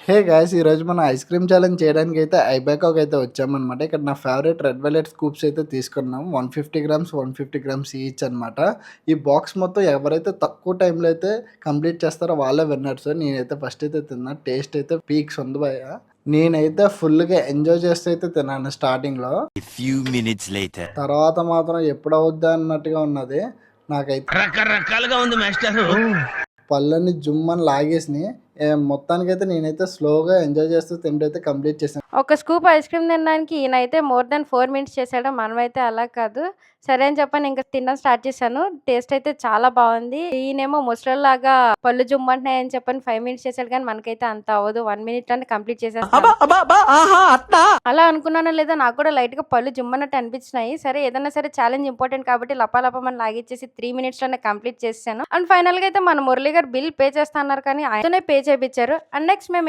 Hey guys! ఈరోజు మనం ice cream challenge చేయడానికైతే ఐబ్యాకాక్ అయితే వచ్చామనమాట. ఇక్కడ నా ఫేవరెట్ రెడ్ వెల్వెట్ స్కూప్స్ అయితే తీసుకున్నాం. 150 గ్రామ్స్, 150 గ్రామ్స్ ఈచ్ అనమాట. ఈ బాక్స్ మొత్తం ఎవరైతే తక్కువ టైంలో అయితే కంప్లీట్ చేస్తారో వాళ్ళే విన్నర్స్. నేనైతే ఫస్ట్ అయితే తిన్నా. టేస్ట్ అయితే పీక్స్ ఉంది భయ్యా. నేనైతే ఫుల్‌గా ఎంజాయ్ చేస్తూ అయితే తిన్నాను స్టార్టింగ్‌లో. A few minutes later. తర్వాత మాత్రం ఎప్పుడవుద్దా అన్నట్టుగా ఉన్నది. నాకైతే రకరకాలుగా ఉంది మాస్టారు. పళ్ళన్నీ జుమ్మని లాగేసినాయి. మొత్తానికైతే నేనైతే స్లోగా ఎంజాయ్ చేస్తూ తింటూ అయితే కంప్లీట్ చేశాను. ఒక స్కూప్ ఐస్ క్రీమ్ తినడానికి ఈయనైతే మోర్ దాన్ 4 మినిట్స్ చేశాడు. మనమైతే అలా కాదు. సరే అని చెప్పని ఇంక తినడం స్టార్ట్ చేశాను. టేస్ట్ అయితే చాలా బావుంది. ఈయనేమో ముసలోళ్ళలాగా పళ్ళు జుమ్మంటున్నాయని చెప్పని 5 మినిట్స్ చేశాడు కానీ మనకైతే అంత అవ్వదు. 1 మినిట్‌లోనే కంప్లీట్ చేసేస్తాను. అలా అనుకున్నానో లేదో నాకు కూడా లైట్‌గా పళ్ళు జుమ్మన్నట్టు అనిపించినాయి. సరే ఏదన్నా సరే ఛాలెంజ్ ఇంపార్టెంట్ కాబట్టి లపాలపమని లాగిచ్చేసి 3 మినిట్స్‌లోనే కంప్లీట్ చేసేసాను. అండ్ ఫైనల్‌గా అయితే మన మురళి గారు బిల్ పే చేస్తా అన్నారు కానీ ఆయనతోనే పే చేపిచ్చారు. అండ్ నెక్స్ట్ మేము